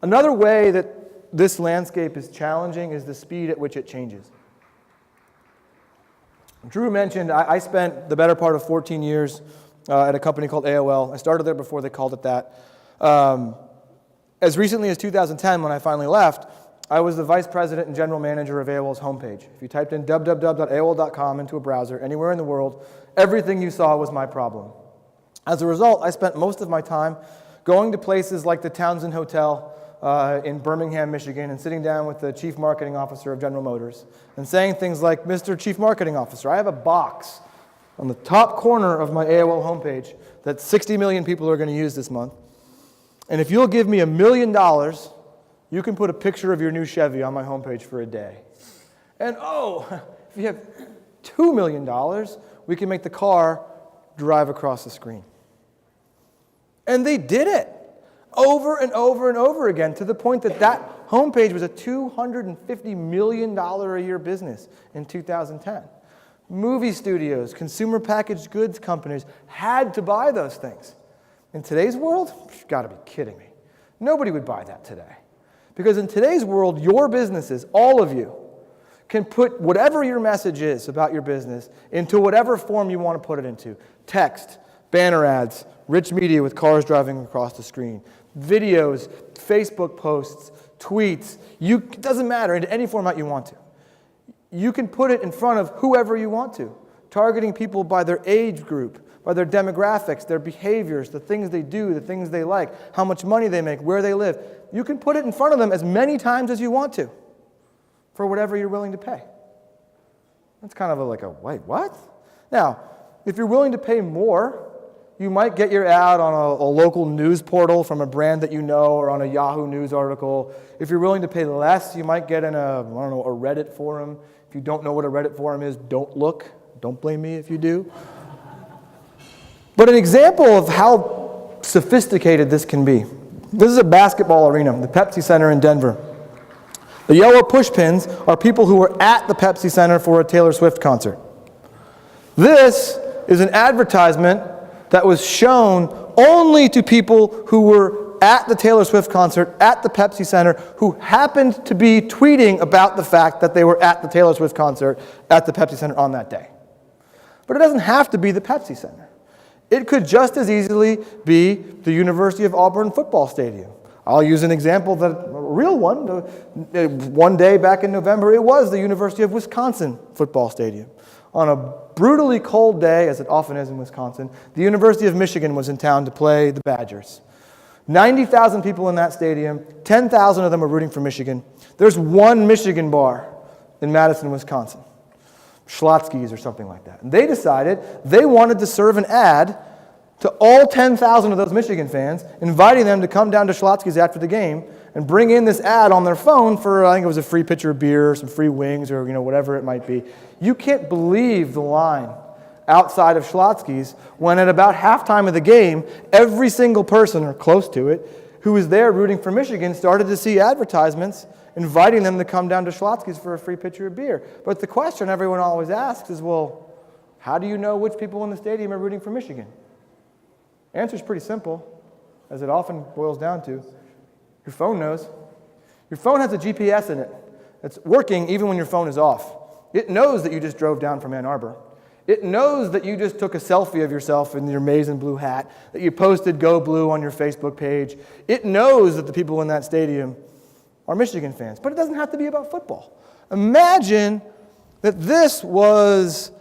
Another way that this landscape is challenging is the speed at which it changes. Drew mentioned I spent the better part of 14 years at a company called AOL. I started there before they called it that. As recently as 2010, when I finally left, I was the vice president and general manager of AOL's homepage. If you typed in www.aol.com into a browser anywhere in the world, everything you saw was my problem. As a result, I spent most of my time going to places like the Townsend Hotel in Birmingham, Michigan, and sitting down with the chief marketing officer of General Motors and saying things like, "Mr. Chief Marketing Officer, I have a box on the top corner of my AOL homepage that 60 million people are going to use this month. And if you'll give me $1 million, you can put a picture of your new Chevy on my homepage for a day. And if you have $2 million, we can make the car drive across the screen." And they did it over and over and over again, to the point that that homepage was a $250 million a year business in 2010. Movie studios, consumer packaged goods companies had to buy those things. In today's world, you've got to be kidding me. Nobody would buy that today. Because in today's world, your businesses, all of you, can put whatever your message is about your business into whatever form you want to put it into. Text, banner ads, rich media with cars driving across the screen, videos, Facebook posts, tweets. It doesn't matter, into any format you want to. You can put it in front of whoever you want to, targeting people by their age group, by their demographics, their behaviors, the things they do, the things they like, how much money they make, where they live. You can put it in front of them as many times as you want to for whatever you're willing to pay. That's kind of wait, what? Now, if you're willing to pay more, you might get your ad on a local news portal from a brand that you know, or on a Yahoo News article. If you're willing to pay less, you might get in a Reddit forum. If you don't know what a Reddit forum is, don't look. Don't blame me if you do. But an example of how sophisticated this can be. This is a basketball arena, the Pepsi Center in Denver. The yellow push pins are people who were at the Pepsi Center for a Taylor Swift concert. This is an advertisement that was shown only to people who were at the Taylor Swift concert at the Pepsi Center, who happened to be tweeting about the fact that they were at the Taylor Swift concert at the Pepsi Center on that day. But it doesn't have to be the Pepsi Center. It could just as easily be the University of Auburn football stadium. I'll use an example, a real one. One day back in November, it was the University of Wisconsin football stadium. On a brutally cold day, as it often is in Wisconsin, the University of Michigan was in town to play the Badgers. 90,000 people in that stadium, 10,000 of them are rooting for Michigan. There's one Michigan bar in Madison, Wisconsin. Schlotzsky's or something like that. And they decided they wanted to serve an ad to all 10,000 of those Michigan fans, inviting them to come down to Schlotzsky's after the game and bring in this ad on their phone for, I think it was a free pitcher of beer, or some free wings, or whatever it might be. You can't believe the line outside of Schlotzsky's when at about halftime of the game, every single person, or close to it, who was there rooting for Michigan started to see advertisements inviting them to come down to Schlotzsky's for a free pitcher of beer. But the question everyone always asks is, well, how do you know which people in the stadium are rooting for Michigan? Answer's pretty simple, as it often boils down to. Your phone knows. Your phone has a GPS in it. It's working even when your phone is off. It knows that you just drove down from Ann Arbor. It knows that you just took a selfie of yourself in your maize and blue hat, that you posted Go Blue on your Facebook page. It knows that the people in that stadium are Michigan fans. But it doesn't have to be about football. Imagine that this was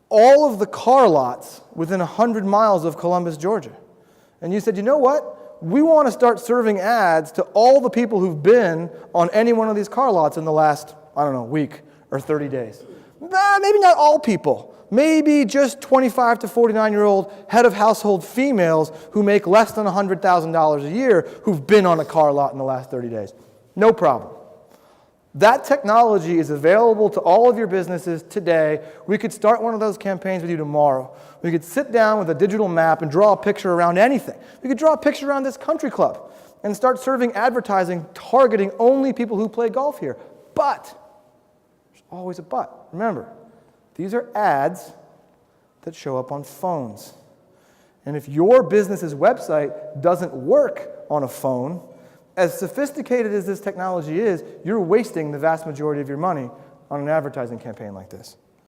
all of the car lots within 100 miles of Columbus, Georgia. And you said, you know what? We want to start serving ads to all the people who've been on any one of these car lots in the last, week or 30 days. Maybe not all people. Maybe just 25 to 49-year-old head of household females who make less than $100,000 a year who've been on a car lot in the last 30 days. No problem. That technology is available to all of your businesses today. We could start one of those campaigns with you tomorrow. We could sit down with a digital map and draw a picture around anything. We could draw a picture around this country club and start serving advertising targeting only people who play golf here. But, there's always a but. Remember, these are ads that show up on phones. And if your business's website doesn't work on a phone, as sophisticated as this technology is, you're wasting the vast majority of your money on an advertising campaign like this.